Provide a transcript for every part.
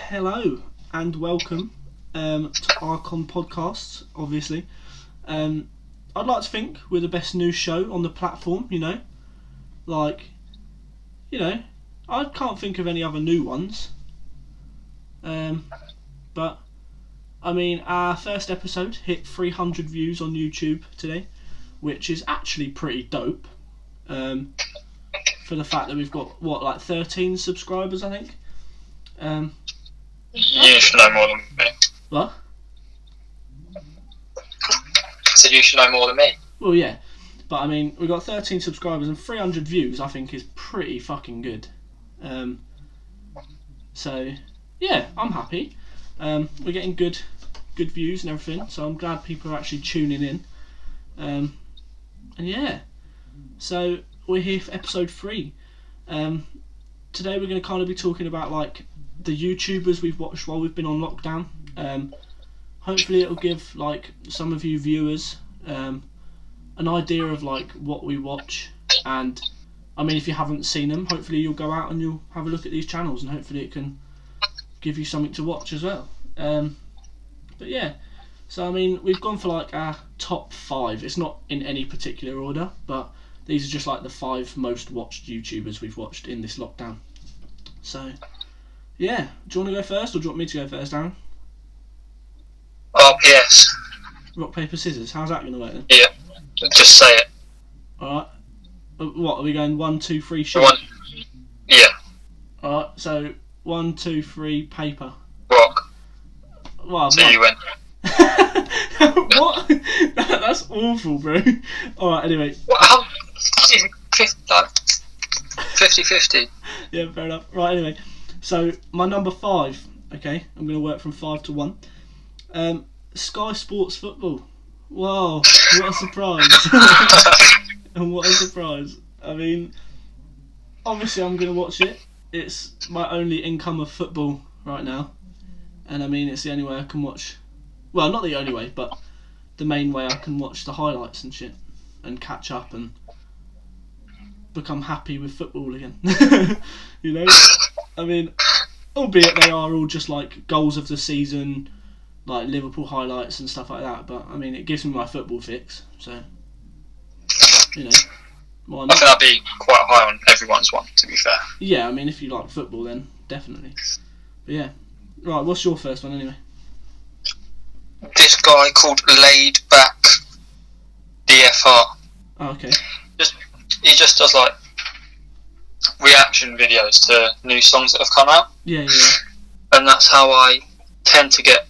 hello and welcome to ARCONPodcasts, obviously. I'd like to think we're the best news show on the platform, I can't think of any other new ones. But, our first episode hit 300 views on YouTube today, which is actually pretty dope. For the fact that we've got, 13 subscribers, I think. You should know more than me. What? I said you should know more than me. Well, yeah. But, we've got 13 subscribers and 300 views, I think, is pretty fucking good. So, yeah, I'm happy. We're getting good views and everything, so I'm glad people are actually tuning in. And, yeah. So, we're here for episode 3. Today we're going to kind of be talking about, the YouTubers we've watched while we've been on lockdown. Hopefully it'll give some of you viewers an idea of what we watch, and if you haven't seen them, hopefully you'll go out and you'll have a look at these channels, and hopefully it can give you something to watch as well. But yeah, so we've gone for our top 5. It's not in any particular order, but these are just the 5 most watched YouTubers we've watched in this lockdown. So yeah, do you want to go first, or do you want me to go first, Aaron? RPS. Rock, paper, scissors. How's that going to work then? Yeah, just say it. Alright. What, are we going 1, 2, 3 shoot? Yeah. Alright, so 1, 2, 3 paper. Rock. Well, so you win. What? That's awful, bro. Alright, anyway. What? How? 50-50. Yeah, fair enough. Right, anyway. So, my number 5, okay? I'm going to work from 5 to 1. Sky Sports Football. Wow, what a surprise. And what a surprise. Obviously I'm going to watch it. It's my only income of football right now. And it's the only way I can watch... Well, not the only way, but the main way I can watch the highlights and shit. And catch up and become happy with football again. Albeit they are all just goals of the season, Liverpool highlights and stuff like that, but it gives me my football fix, so why not? I think that'd be quite high on everyone's one, to be fair. Yeah, if you like football, then definitely. But yeah, right, what's your first one anyway? This guy called Laid Back DFR. Oh, okay. He just does reaction videos to new songs that have come out. Yeah. And that's how I tend to get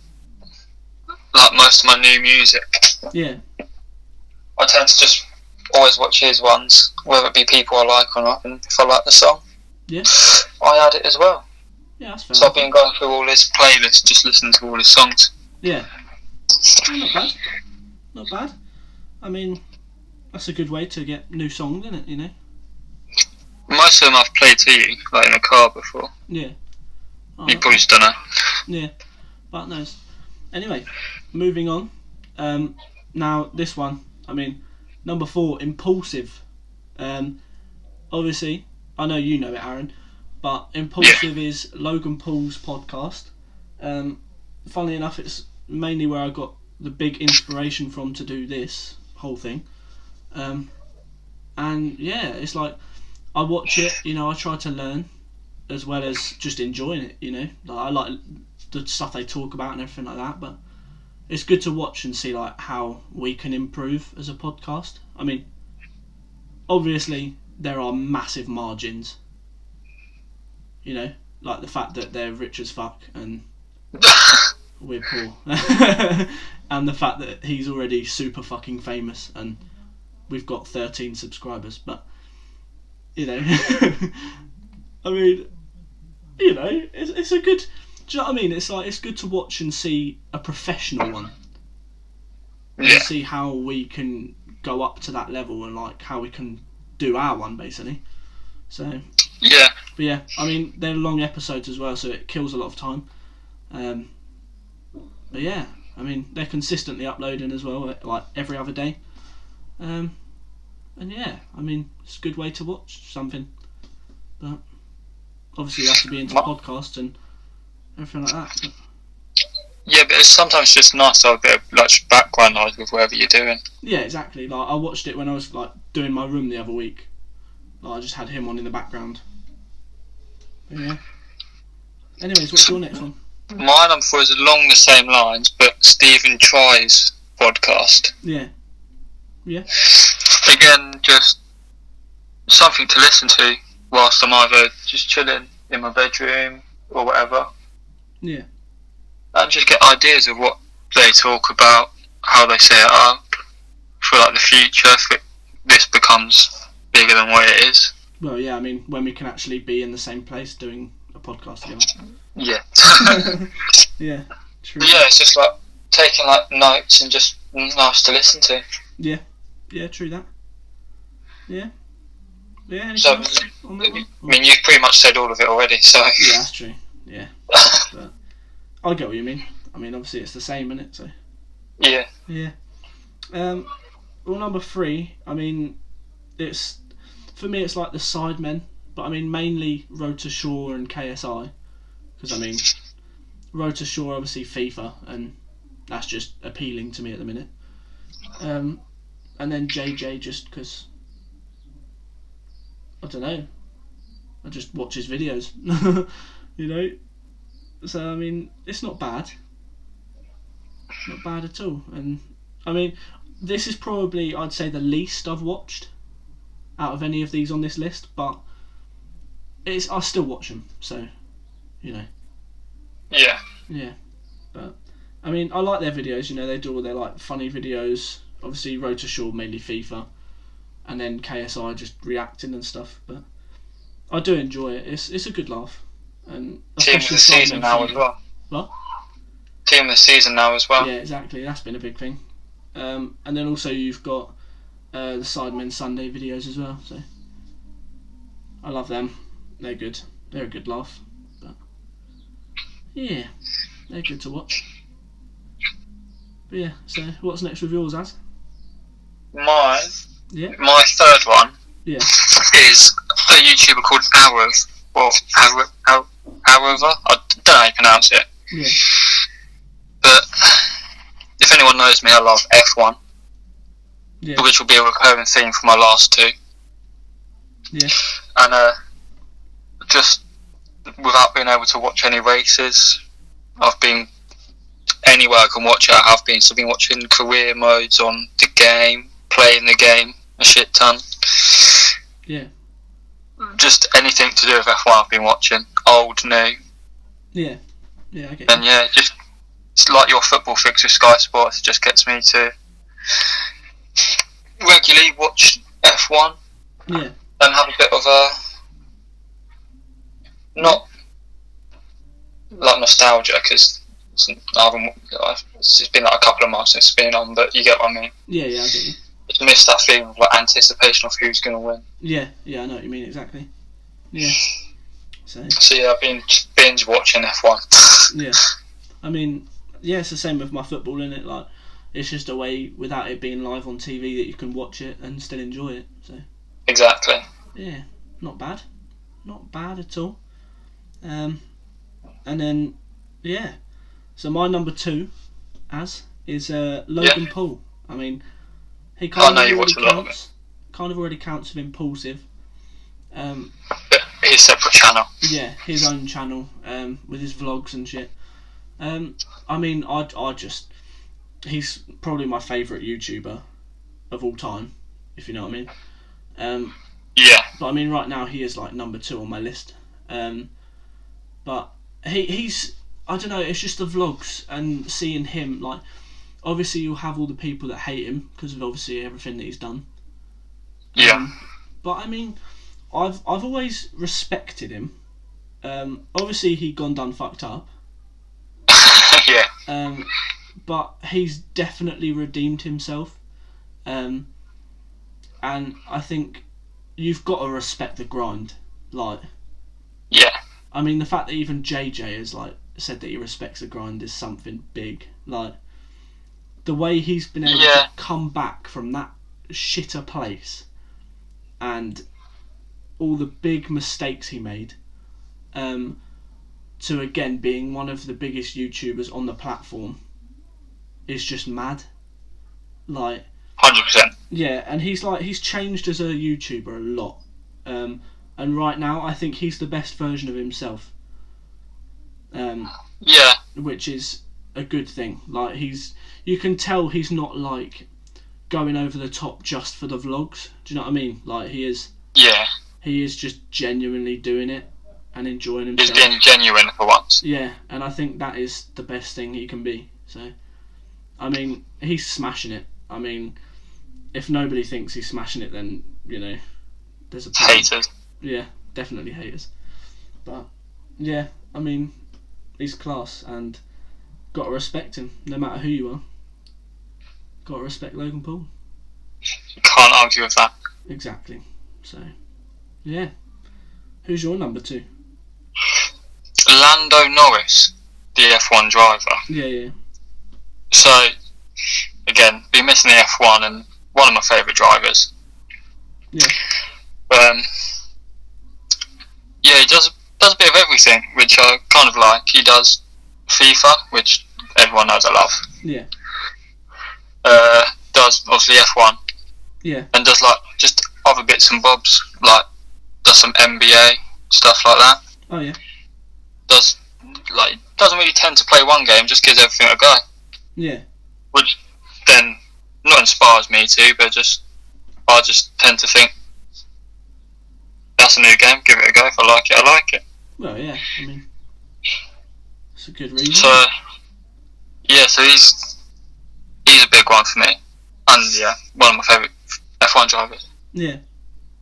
most of my new music. Yeah. I tend to just always watch his ones, whether it be people I like or not, and if I like the song, yeah, I add it as well. Yeah, that's fair. So I've been going through all his playlists, just listening to all his songs. Yeah. Not bad. That's a good way to get new songs, isn't it, Most of them I've played to you, in a car before. Yeah. Oh, you probably just don't know. Yeah, but knows. Anyway, moving on. Now, this one, number 4, Impulsive. Obviously, I know you know it, Aaron, but Impulsive is Logan Paul's podcast. Funnily enough, it's mainly where I got the big inspiration from to do this whole thing. And yeah, it's I watch it, I try to learn as well as just enjoying it, I like the stuff they talk about and everything like that, but it's good to watch and see how we can improve as a podcast. Obviously there are massive margins, the fact that they're rich as fuck and we're poor, and the fact that he's already super fucking famous and we've got 13 subscribers, but it's a good. Do you know what I mean? It's good to watch and see a professional one, and see how we can go up to that level and how we can do our one basically. So yeah, but yeah, they're long episodes as well, so it kills a lot of time. But yeah, they're consistently uploading as well, every other day. And yeah, it's a good way to watch something. But obviously you have to be into podcasts and everything like that. But Yeah, but it's sometimes just nice to have a bit of like background noise with whatever you're doing. yeah, exactly. Like I watched it when I was like doing my room the other week. Like, I just had him on in the background. But yeah. Anyways, what's your next one? My number 4 is along the same lines, but Stephen Try's podcast. Yeah. Yeah. Again, just something to listen to whilst I'm either just chilling in my bedroom or whatever. Yeah. And just get ideas of what they talk about, how they set it up for like the future if this becomes bigger than what it is. Well, yeah, I mean, when we can actually be in the same place doing a podcast together. Yeah. Yeah, true. But yeah, it's just like taking like notes and just nice to listen to. Yeah, yeah, true that. Yeah. Yeah, anything So, else on that one? I mean, you've pretty much said all of it already, so. Yeah, that's true. Yeah. But I get what you mean. I mean, obviously it's the same, isn't it? So. Yeah. Yeah. Well, number 3, I mean, it's for me it's like the Sidemen, but I mean mainly Road to Shore and KSI, because I mean Road to Shore obviously FIFA, and that's just appealing to me at the minute. And then JJ just because I don't know, I just watch his videos, you know. So I mean, it's not bad at all. And I mean, this is probably, I'd say, the least I've watched out of any of these on this list, but I still watch them, so you know. Yeah, but I mean, I like their videos. You know, they do all their like funny videos. Obviously, Road to Shore mainly FIFA, and then KSI just reacting and stuff. But I do enjoy it. It's a good laugh. And Team of the season now as well. What? Team of the season now as well. Yeah, exactly. That's been a big thing. And then also you've got the Sidemen Sunday videos as well. So I love them. They're good. They're a good laugh. But yeah, they're good to watch. But yeah, so what's next with yours, Az? Mine. Yeah. My third one. Yeah. Is a YouTuber called Arav, or Arav. I don't know how you pronounce it. Yeah. But if anyone knows me, I love F1, Yeah. which will be a recurring theme for my last 2. Yeah. And just without being able to watch any races, I've been anywhere I can watch it. I have been. So I've been watching career modes on the game, playing the game a shit ton. Yeah. Just anything to do with F1 I've been watching, old, new. Yeah. Yeah, I get And yeah, just it's like your football fix with Sky Sports. It just gets me to regularly watch F1. Yeah. And have a bit of a not like nostalgia, because it's been like a couple of months since it's been on, but you get what I mean. Yeah, I get you. Just miss that feeling of like anticipation of who's going to win. Yeah, I know what you mean, exactly. Yeah. So yeah, I've been binge watching F1. Yeah. I mean, yeah, it's the same with my football, isn't it? Like, it's just a way, without it being live on TV, that you can watch it and still enjoy it. So Exactly. yeah, not bad at all. And then yeah, so my number 2 is Logan Paul. I mean, he kind of already counts with Impulsive. His separate channel. Yeah, his own channel, with his vlogs and shit. I mean, I just, he's probably my favourite YouTuber of all time, if you know what I mean. Yeah. But I mean, right now he is like number 2 on my list. But he's, I don't know, it's just the vlogs and seeing him, like, obviously you'll have all the people that hate him because of obviously everything that he's done. Yeah. But I mean, I've always respected him. Obviously he gone done fucked up. Yeah. But he's definitely redeemed himself. And I think you've got to respect the grind. Like, yeah. I mean, the fact that even JJ has like said that he respects the grind is something big. Like, the way he's been able to come back from that shitter place and all the big mistakes he made, to again being one of the biggest YouTubers on the platform is just mad. Like 100%. Yeah, and he's changed as a YouTuber a lot. And right now I think he's the best version of himself. Yeah. Which is a good thing. Like you can tell he's not like going over the top just for the vlogs. Do you know what I mean? Like he is. Yeah. He is just genuinely doing it and enjoying himself. He's being genuine for once. Yeah, and I think that is the best thing he can be. So, I mean, he's smashing it. I mean, if nobody thinks he's smashing it, then, you know, there's a problem. Haters. Yeah, definitely haters. But, yeah, I mean, he's class and got to respect him, no matter who you are. Got to respect Logan Paul. You can't argue with that. Exactly. So, yeah. Who's your number 2? Lando Norris, the F1 driver. Yeah. So, again, been missing the F1 and one of my favourite drivers. Yeah. Yeah, he does a bit of everything, which I kind of like. He does FIFA, which everyone knows I love. Yeah. Does obviously F1. Yeah. And does like just other bits and bobs, like does some NBA stuff like that. Oh yeah. Doesn't really tend to play one game, just gives everything a go. Yeah. Which then not inspires me to, but I just tend to think that's a new game, give it a go. If I like it, I like it. Well, yeah. I mean, it's a good reason. So yeah, so he's a big one for me, and yeah, one of my favourite F1 drivers. Yeah.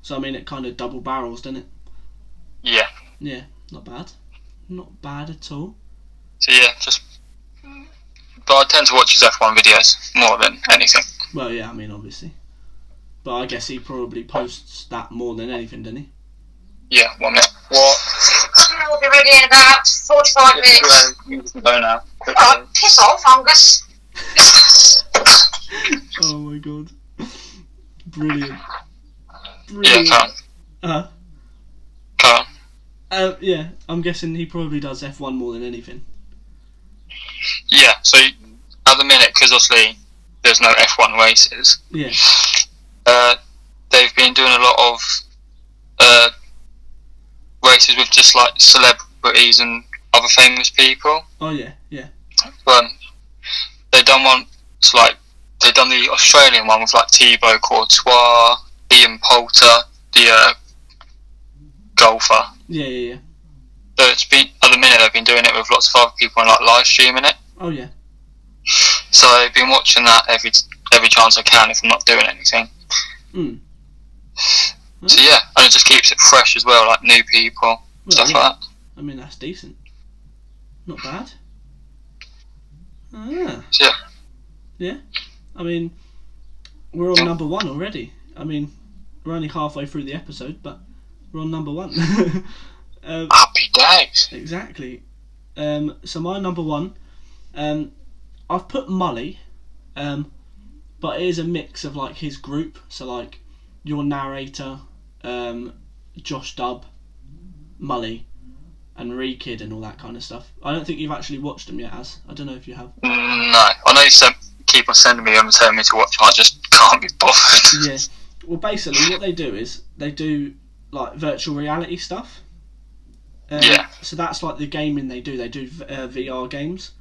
So I mean, it kind of double barrels, doesn't it? Yeah. Yeah. Not bad. Not bad at all. So yeah, but I tend to watch his F1 videos more than anything. Well, yeah, I mean, obviously. But I guess he probably posts that more than anything, doesn't he? Yeah, 1 minute. What? We'll be ready in about 45 minutes. Go now. Oh, piss off, Angus. Oh my god. Brilliant. Yeah, Can't. Can't. Yeah, I'm guessing he probably does F1 more than anything. Yeah, so at the minute, because obviously there's no F1 races, Yeah. They've been doing a lot of races with just like celebrities and other famous people. Oh yeah. They done one. It's like they done the Australian one with like Thibaut Courtois, Ian Poulter, the golfer. Yeah. So it's been at the minute they've been doing it with lots of other people and like live streaming it. Oh yeah. So I've been watching that every chance I can if I'm not doing anything. So yeah, and it just keeps it fresh as well, like new people, stuff like that. I mean, that's decent. Not bad. So, yeah. I mean, we're on number 1 already. I mean, we're only halfway through the episode, but we're on number 1. Happy days. Exactly. So my number 1, I've put Mully, but it is a mix of like his group. So like your narrator, Josh Dubb, Mully, and Rekid and all that kind of stuff. I don't think you've actually watched them yet, Az. I don't know if you have. No, I know you keep on sending me and telling me to watch them. I just can't be bothered. Yeah. Well, basically, what they do is they do like virtual reality stuff. Yeah. So that's like the gaming they do. They do VR games.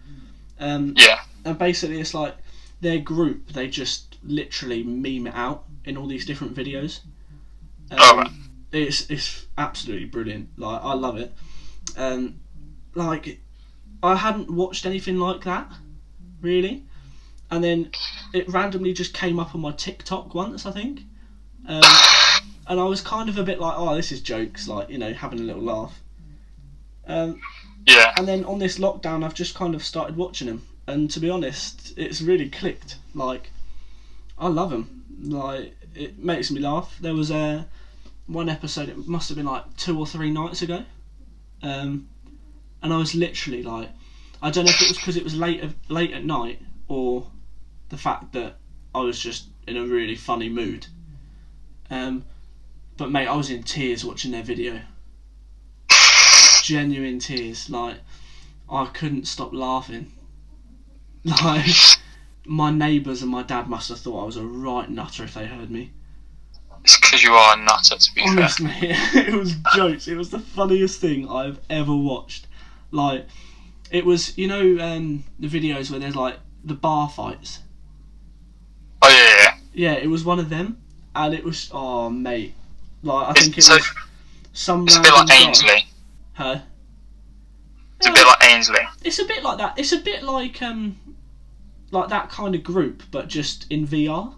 Yeah. And basically, it's like their group. They just literally meme it out in all these different videos. Right. It's absolutely brilliant. Like I love it. Like I hadn't watched anything like that really, and then it randomly just came up on my TikTok once, I think. And I was kind of a bit like, oh, this is jokes, like, you know, having a little laugh. Yeah. And then on this lockdown, I've just kind of started watching them, and to be honest, it's really clicked. Like, I love them. Like, it makes me laugh. There was one episode, it must have been like 2 or 3 nights ago, and I was literally like, I don't know if it was because it was late at night or the fact that I was just in a really funny mood. But mate, I was in tears watching their video. genuine tears. Like, I couldn't stop laughing. Like, my neighbours and my dad must have thought I was a right nutter if they heard me. It's because you are a nutter, to be Honestly, it was jokes. It was the funniest thing I've ever watched. Like, it was, you know, the videos where there's like the bar fights. Oh yeah. Yeah, it was one of them, and it was, oh mate, like I think it was some. It's a bit like Ainsley. Huh? It's a bit like Ainsley. It's a bit like that. It's a bit like that kind of group, but just in VR.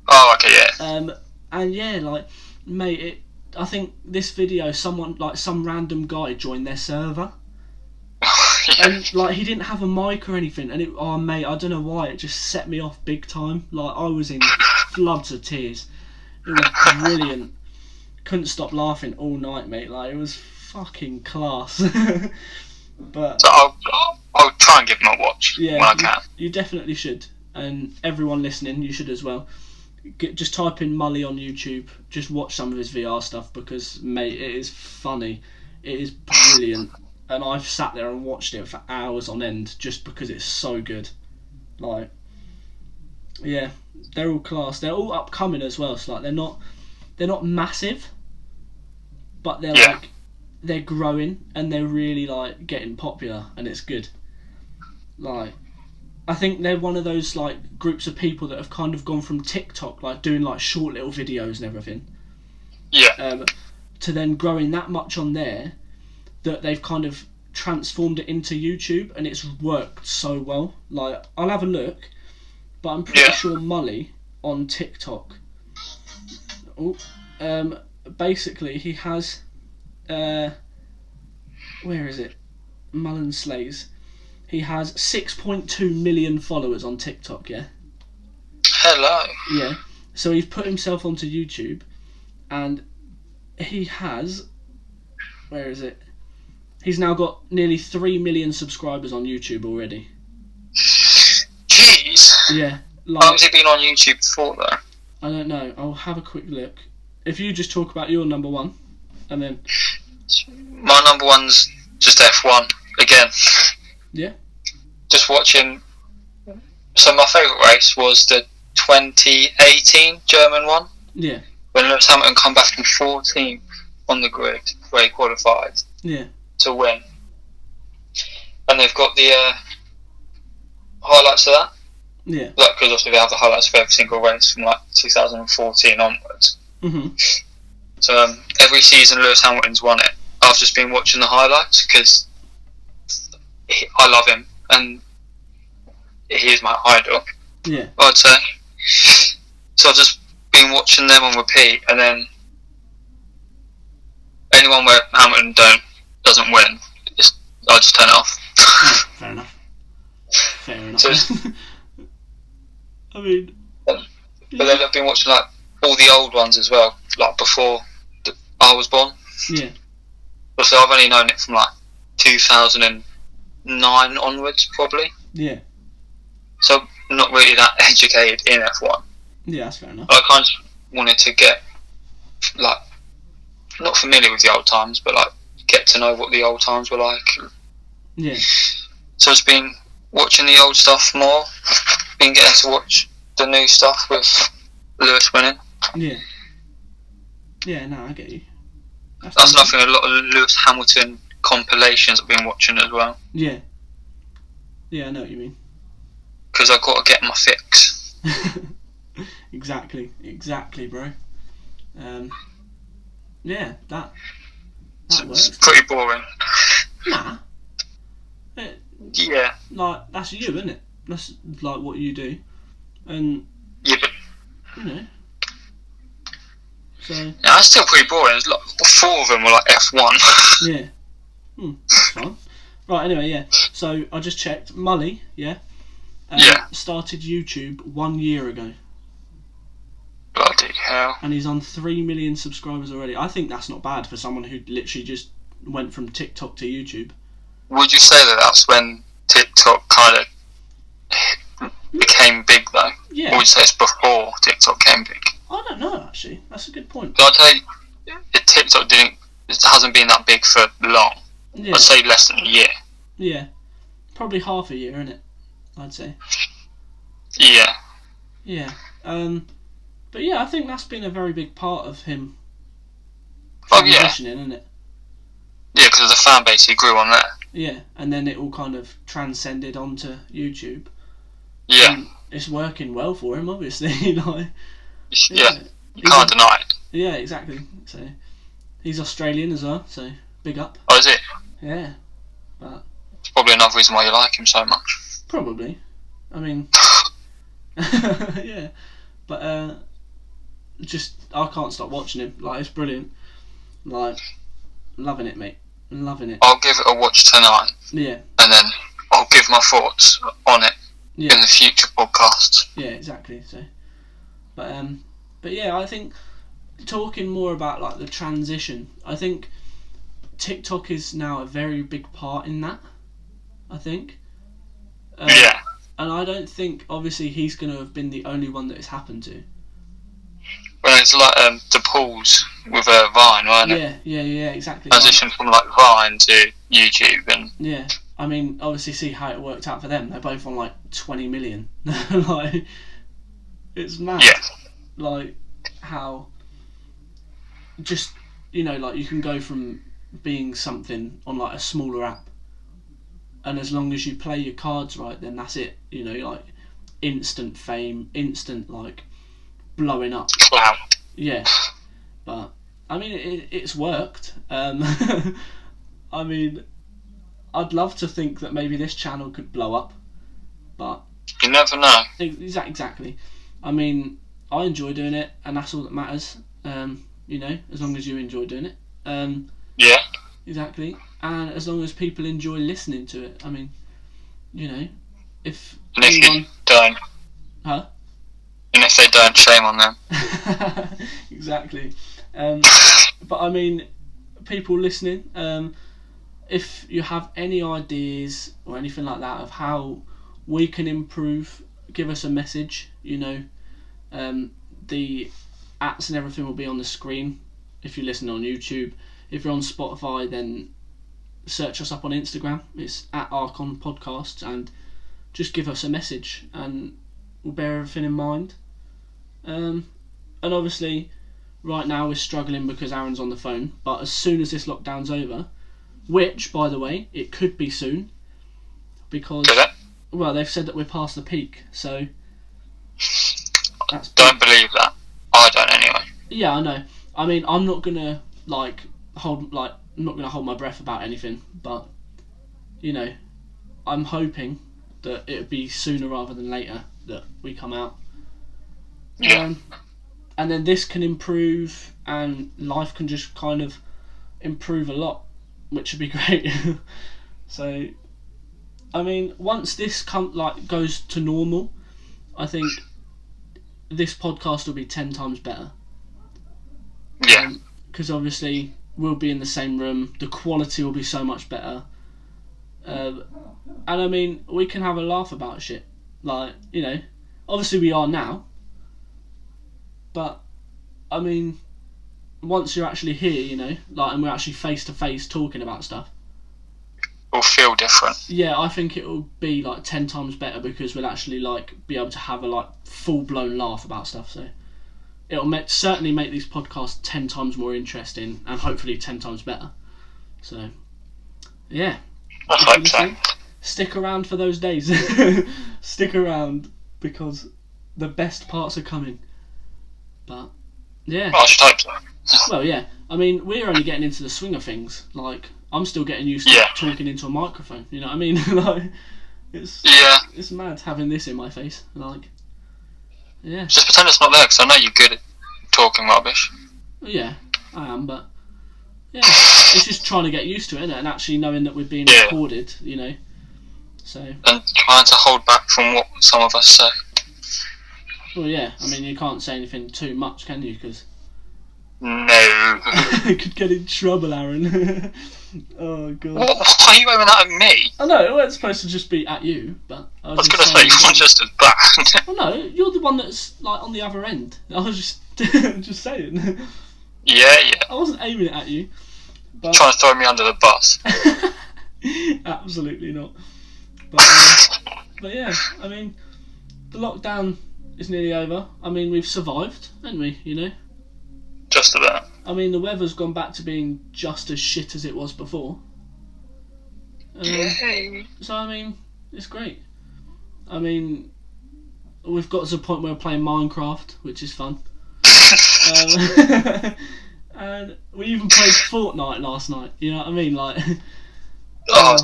Oh, okay, yeah. And yeah, like, mate, I think this video, someone, like, some random guy joined their server. Yeah. And, like, he didn't have a mic or anything, and oh, mate, I don't know why, it just set me off big time. Like, I was in floods of tears. It was brilliant. Couldn't stop laughing all night, mate. Like, it was fucking class. But so I'll try and give him a watch when I can. You definitely should, and everyone listening, you should as well. Just type in Mully on YouTube. Just watch some of his VR stuff because, mate, it is funny. It is brilliant, and I've sat there and watched it for hours on end just because it's so good. Like, yeah, they're all class. They're all upcoming as well. So like, they're not massive, but they're like, they're growing and they're really like getting popular, and it's good. Like, I think they're one of those like groups of people that have kind of gone from TikTok, like doing like short little videos and everything, to then growing that much on there that they've kind of transformed it into YouTube, and it's worked so well. Like, I'll have a look, but I'm pretty sure Mully on TikTok, basically he has, where is it? Mullen Slays. He has 6.2 million followers on TikTok, yeah? Hello. Yeah. So he's put himself onto YouTube, and he has, where is it? He's now got nearly 3 million subscribers on YouTube already. Jeez. Yeah. Like, how long has he been on YouTube for, though? I don't know. I'll have a quick look. If you just talk about your number one, and then... My number one's just F1, again. Yeah. Just watching. So my favourite race was the 2018 German one. Yeah. When Lewis Hamilton come back from 14th on the grid, where he qualified. Yeah. To win. And they've got the highlights of that. Yeah. Like, because obviously they have the highlights for every single race from like 2014 onwards. Mhm. So every season Lewis Hamilton's won it. I've just been watching the highlights because I love him and he is my idol. Yeah. I'd say. So I've just been watching them on repeat, and then anyone where Hamilton doesn't win, I'll just turn it off. Oh, fair enough. Fair enough. So I mean, but then I've been watching like all the old ones as well, like before I was born. Yeah. So I've only known it from like 2009 onwards, probably. Yeah. So I'm not really that educated in F1. Yeah, that's fair enough. I kind of wanted to get, like, not familiar with the old times, but like get to know what the old times were like. Yeah. So I've been watching the old stuff more. Been getting to watch the new stuff with Lewis winning. Yeah. Yeah, no, I get you. That's nothing. A lot of Lewis Hamilton compilations I've been watching as well. Yeah. Yeah, I know what you mean. Because I've got to get my fix. Exactly, bro. Yeah, that works. It's pretty boring. Nah. Yeah. Like, that's you, isn't it? That's like what you do. And Yeah, but you know. So yeah, that's still pretty boring. There's like 4 of them were like F1. yeah. That's fine. Right, anyway, yeah. So I just checked. Mully, yeah. Started YouTube 1 year ago. Bloody hell. And he's on 3 million subscribers already. I think that's not bad for someone who literally just went from TikTok to YouTube. Would you say that that's when TikTok kind of became big though? Yeah. Or would you say it's before TikTok came big? I don't know, actually. That's a good point. I'll tell you, TikTok didn't it hasn't been that big for long. Yeah. I'd say less than a year. Yeah. Probably half a year, isn't it? I'd say. Yeah. Yeah. But yeah, I think that's been a very big part of him Oh yeah. transitioning, isn't it? Yeah, because of the fan base he grew on there. Yeah, and then it all kind of transcended onto YouTube. Yeah. And it's working well for him, obviously. Like, yeah. You can't deny it. Yeah, exactly. So he's Australian as well, so big up. Oh, is it? Yeah, but It's probably another reason why you like him so much. probably. I mean, yeah, but just I can't stop watching him. Like, it's brilliant. Like, loving it, mate. Loving it. I'll give it a watch tonight. Yeah. And then I'll give my thoughts on it Yeah. in the future podcasts. Yeah, exactly. So, but yeah, I think talking more about like the transition, I think TikTok is now a very big part in that. I think. Yeah. And I don't think, obviously, he's going to have been the only one that it's happened to. Well, it's like the pools with Vine, weren't it? Yeah, exactly. Transition from like Vine to YouTube and. Yeah, I mean, obviously, see how it worked out for them. They're both on like 20 million. Like, it's mad. Yeah. Like, how just, you know, like, you can go from being something on like a smaller app, and as long as you play your cards right, then that's it. You know, like, instant fame, instant like blowing up. Clout. Yeah, but I mean, it's worked. I mean, I'd love to think that maybe this channel could blow up, but you never know. Exactly. I mean, I enjoy doing it, and that's all that matters. You know, as long as you enjoy doing it. Yeah. Exactly. And as long as people enjoy listening to it. I mean, you know, if And if anyone... you don't. Huh? And if they don't, shame on them. Exactly. But I mean, people listening, if you have any ideas or anything like that of how we can improve, give us a message. You know, the apps and everything will be on the screen if you listen on YouTube. If you're on Spotify, then search us up on Instagram. It's at ArconPodcasts, and just give us a message, and we'll bear everything in mind. And obviously, right now we're struggling because Aaron's on the phone. But as soon as this lockdown's over, which, by the way, it could be soon, because well, they've said that we're past the peak. So that's don't believe that. I don't anyway. Yeah, I know. I mean, I'm not gonna I'm not gonna hold my breath about anything, but you know, I'm hoping that it'll be sooner rather than later that we come out. Yeah. And then this can improve, and life can just kind of improve a lot, which would be great. So, I mean, once this goes to normal, I think this podcast will be 10 times better. Yeah. Because obviously we'll be in the same room, the quality will be so much better, and I mean, we can have a laugh about shit, like, you know, obviously we are now, but I mean, once you're actually here, you know, like, and we're actually face to face talking about stuff, will feel different. Yeah, I think it will be like 10 times better, because we'll actually like be able to have a like full blown laugh about stuff. So it'll certainly make these podcasts 10 times more interesting, and hopefully 10 times better. So yeah, I hope so. Stick around for those days. Stick around, because the best parts are coming. But yeah, I should hope so. Well, yeah, I mean, we're only getting into the swing of things. Like, I'm still getting used to talking into a microphone, you know what I mean? Like, it's mad having this in my face. Like, yeah. Just pretend it's not there, because I know you're good at talking rubbish. Yeah, I am, but yeah, it's just trying to get used to it, innit? And actually knowing that we're being recorded, you know. So. And trying to hold back from what some of us say. Well, yeah, I mean, you can't say anything too much, can you? Because no. You could get in trouble, Aaron. Oh, God. What are you aiming that at me? I know, it's supposed to just be at you, but I was going to say, you're just as bad. Well, no, you're the one that's, like, on the other end. I was just saying. Yeah. I wasn't aiming it at you. But, trying to throw me under the bus. Absolutely not. But yeah, I mean, the lockdown is nearly over. I mean, we've survived, haven't we? You know. Just about. I mean, the weather's gone back to being just as shit as it was before. Yay! So I mean, it's great. I mean, we've got to the point where we're playing Minecraft, which is fun. And we even played Fortnite last night. You know what I mean? Like.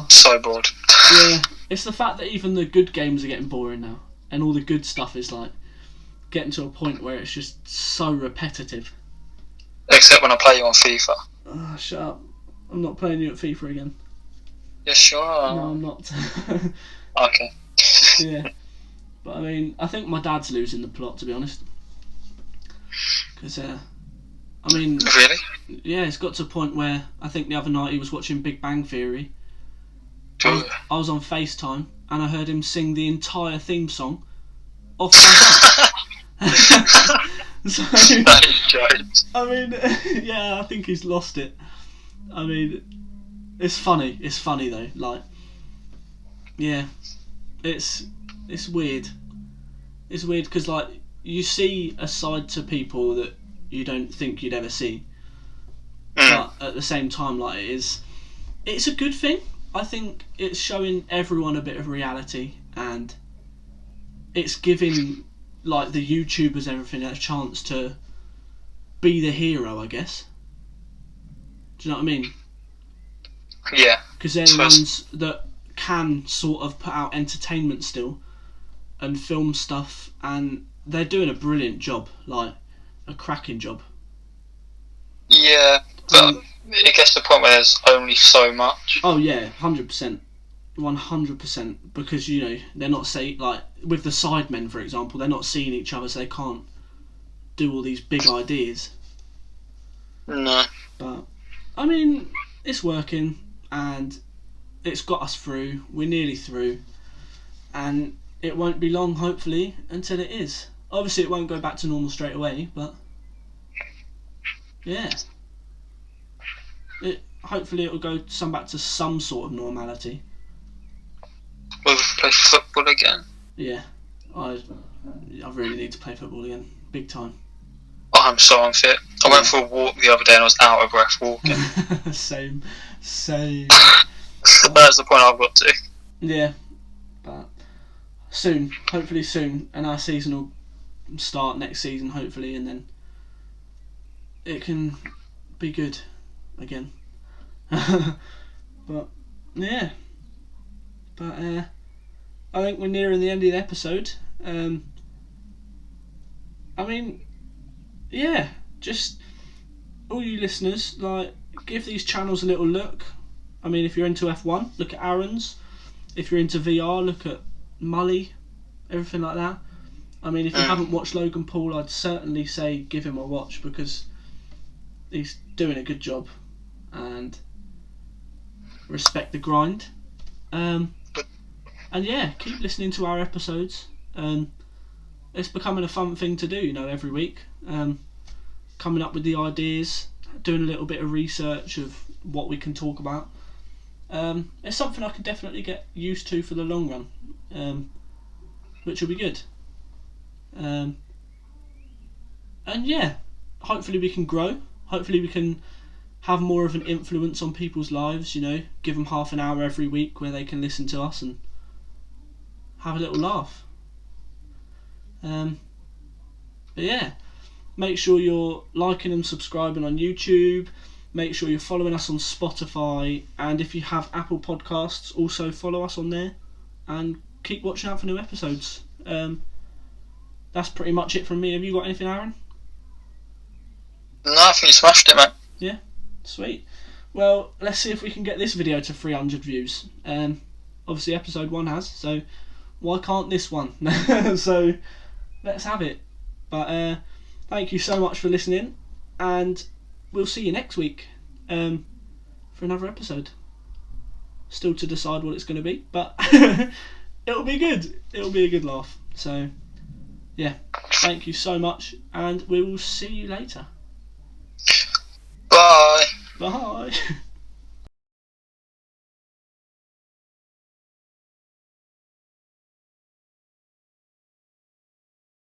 So bored. Yeah, it's the fact that even the good games are getting boring now, and all the good stuff is like getting to a point where it's just so repetitive. Except when I play you on FIFA. Oh, shut up! I'm not playing you at FIFA again. Yes, you are. No, I'm not. Okay. Yeah, but I mean, I think my dad's losing the plot, to be honest. Because, I mean, Really? yeah, it's got to a point where I think the other night he was watching Big Bang Theory. I was on FaceTime and I heard him sing the entire theme song off my head. So, That is jokes. I mean, yeah, I think he's lost it. I mean, it's funny. It's funny though. Like, yeah, it's weird. It's weird because like you see a side to people that you don't think you'd ever see, but at the same time, like it's a good thing. I think it's showing everyone a bit of reality, and it's giving like the YouTubers and everything a chance to be the hero, I guess. Do you know what I mean? Yeah. Because they're the ones that can sort of put out entertainment still and film stuff, and they're doing a brilliant job, like a cracking job. Yeah, but it gets to the point where there's only so much. Oh yeah, 100%. 100%, because you know they're not like with the Sidemen, for example, they're not seeing each other, so they can't do all these big ideas. No. But I mean, it's working and it's got us through. We're nearly through, and it won't be long, hopefully, until it is. Obviously, it won't go back to normal straight away, but yeah, hopefully it will go back to some sort of normality. We'll play football again. Yeah, I really need to play football again, big time. Oh, I'm so unfit. I went for a walk the other day and I was out of breath walking. Same. That's the point I've got to. Yeah, but soon, hopefully soon, and our season will start next season, hopefully, and then it can be good again. But yeah, but I think we're nearing the end of the episode. I mean, yeah, just all you listeners, like, give these channels a little look. I mean, if you're into F1, look at Aaron's. If you're into VR, look at MULLY, everything like that. I mean, if you haven't watched Logan Paul, I'd certainly say give him a watch, because he's doing a good job, and respect the grind. And yeah, keep listening to our episodes. It's becoming a fun thing to do, you know, every week. Coming up with the ideas, doing a little bit of research of what we can talk about. It's something I can definitely get used to for the long run, which will be good. And yeah, hopefully we can grow. Hopefully we can have more of an influence on people's lives, you know, give them half an hour every week where they can listen to us and have a little laugh. But yeah, make sure you're liking and subscribing on YouTube. Make sure you're following us on Spotify, and if you have Apple Podcasts, also follow us on there, and keep watching out for new episodes. That's pretty much it from me. Have you got anything, Aaron? No, I think you smashed it, mate. Yeah, sweet. Well, let's see if we can get this video to 300 views. Obviously episode 1 has, so why can't this one? So let's have it. But thank you so much for listening, and we'll see you next week for another episode. Still to decide what it's going to be, but it'll be good. It'll be a good laugh. So yeah, thank you so much, and we will see you later. Bye. Bye.